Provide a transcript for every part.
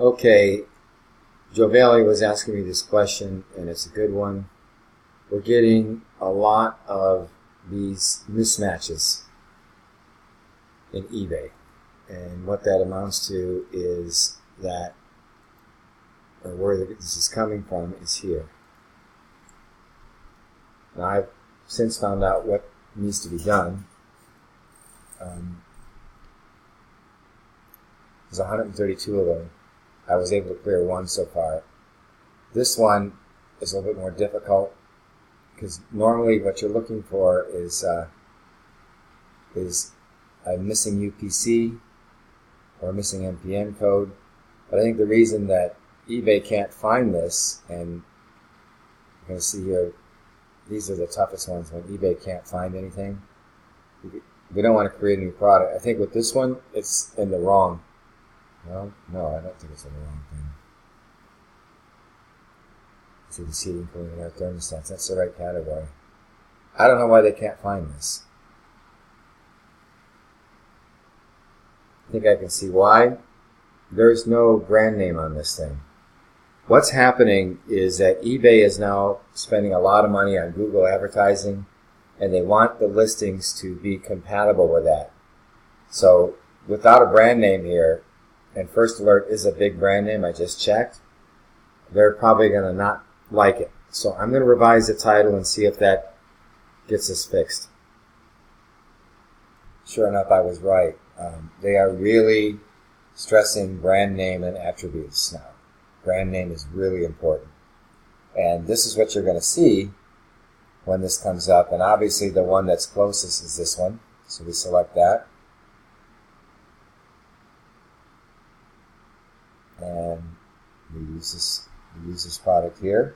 Okay, Joe Bailey was asking me this question, and it's a good one. We're getting a lot of these mismatches in eBay. And what that amounts to is that, or where this is coming from, is here. Now, I've since found out what needs to be done. There's 132 of them. I was able to clear one so far. This one is a little bit more difficult because normally what you're looking for is a missing UPC or a missing MPN code. But I think the reason that eBay can't find this, and you're going to see here, these are the toughest ones when eBay can't find anything. We don't want to create a new product. I think with this one, it's in the wrong. Well, no, I don't think it's in the wrong thing. See the heating, cooling, and air thermostats. That's the right category. I don't know why they can't find this. I think I can see why. There's no brand name on this thing. What's happening is that eBay is now spending a lot of money on Google advertising, and they want the listings to be compatible with that. So without a brand name here, and First Alert is a big brand name, I just checked, they're probably going to not like it. So I'm going to revise the title and see if that gets us fixed. Sure enough, I was right. They are really stressing brand name and attributes now. Brand name is really important. And this is what you're going to see when this comes up. And obviously the one that's closest is this one. So we select that. And we use this product here.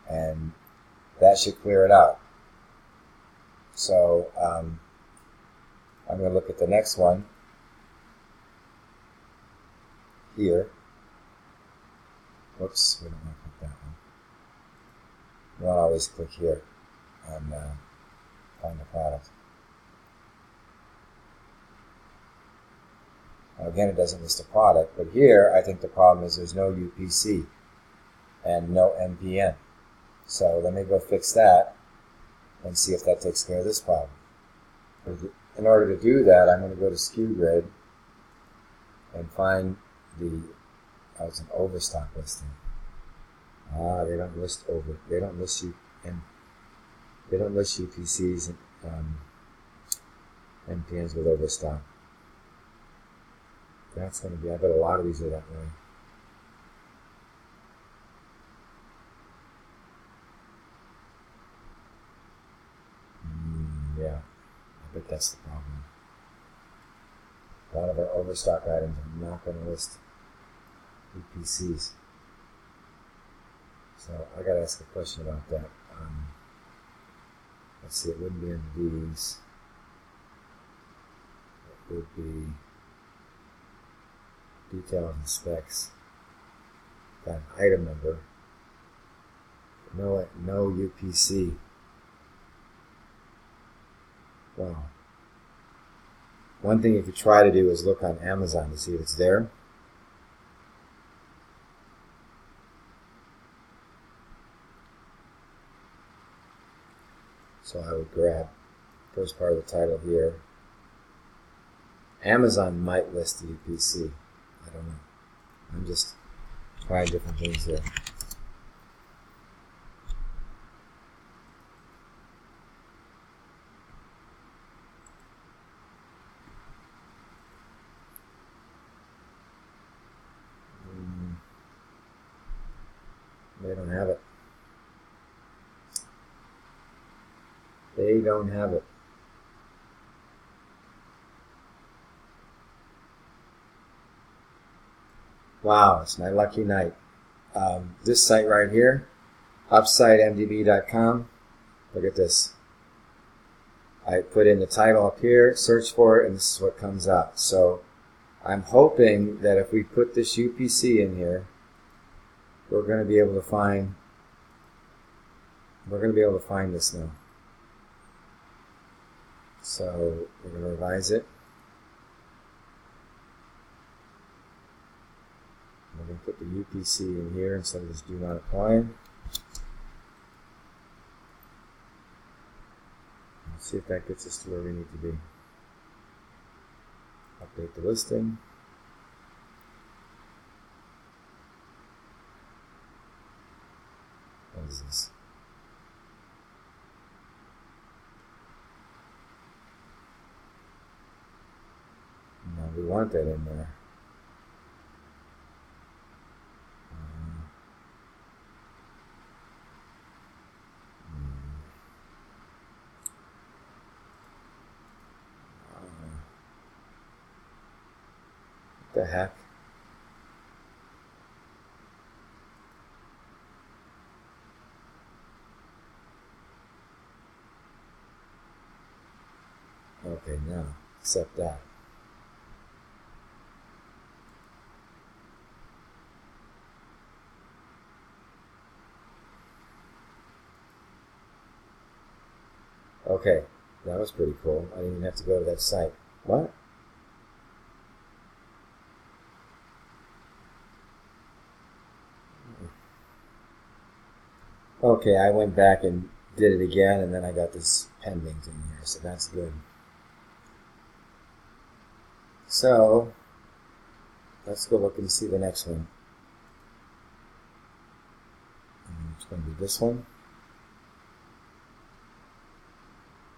And that should clear it out. So I'm going to look at the next one here. Whoops, we don't want to click that one. You want to always click here and find the product. Now again, it doesn't list a product, but here I think the problem is there's no UPC and no MPN. So let me go fix that and see if that takes care of this problem. In order to do that, I'm going to go to SKU Grid and find it's an overstock listing. They don't list UPCs and MPNs with overstock. That's going to be, I bet a lot of these are that way. Yeah, I bet that's the problem. A lot of our overstock items are not going to list UPCs. So I got to ask a question about that. Let's see, it wouldn't be in these. It would be details and specs. Got an item number. No UPC. Wow. One thing you could try to do is look on Amazon to see if it's there. So I would grab the first part of the title here. Amazon might list the UPC. I don't know. I'm just trying different things here. They don't have it. They don't have it. Wow, it's my lucky night. This site right here, UpsideMDB.com. Look at this. I put in the title up here, search for it, and this is what comes up. So I'm hoping that if we put this UPC in here, we're going to be able to find this now. So we're going to revise it. going to put the UPC in here instead of this do not apply. Let's see if that gets us to where we need to be. Update the listing. What is this? No, we want that in there. What the heck? Okay, now accept that. Okay, that was pretty cool. I didn't even have to go to that site. What? Okay, I went back and did it again, and then I got this pending thing here, so that's good. So, let's go look and see the next one. It's going to be this one.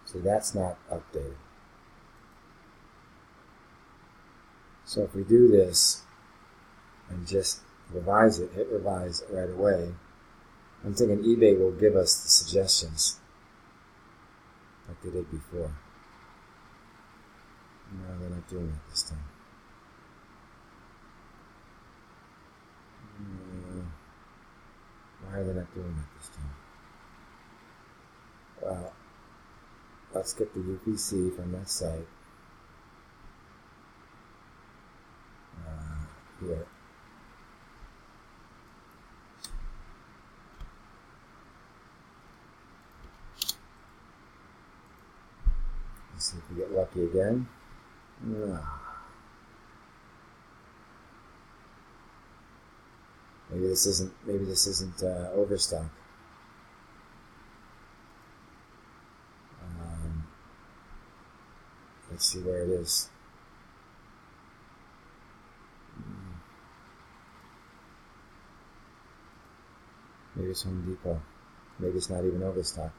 So that's not updated. So if we do this and just revise it, hit revise right away, I'm thinking eBay will give us the suggestions like they did before. No, they're not doing it this time. Why are they not doing it this time? Well, let's get the UPC from that site. Here. Let's see if we get lucky again. No. Maybe this isn't overstock. Let's see where it is. Maybe it's Home Depot. Maybe it's not even overstock.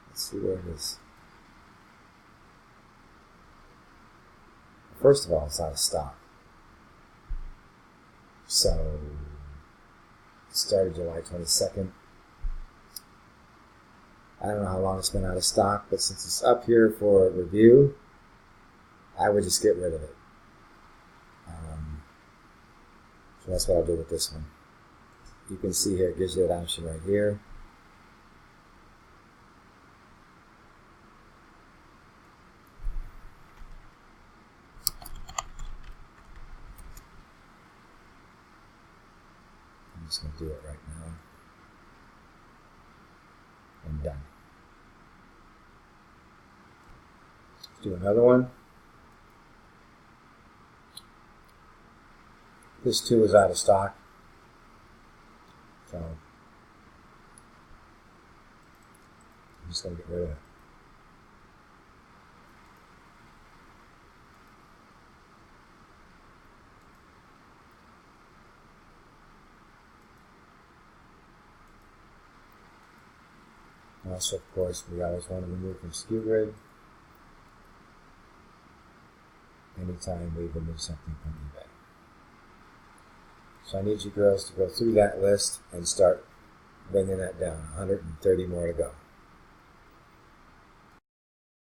Let's see where it is. First of all, it's out of stock. So, it started July 22nd. I don't know how long it's been out of stock, but since it's up here for review, I would just get rid of it. So that's what I'll do with this one. You can see here, it gives you that option right here. I'm just going to do it right now. And done. Let's do another one. This too is out of stock. So I'm just going to get rid of it. Also, of course, we always want to remove from SKU Grid anytime we remove something from eBay. So I need you girls to go through that list and start bringing that down. 130 more to go.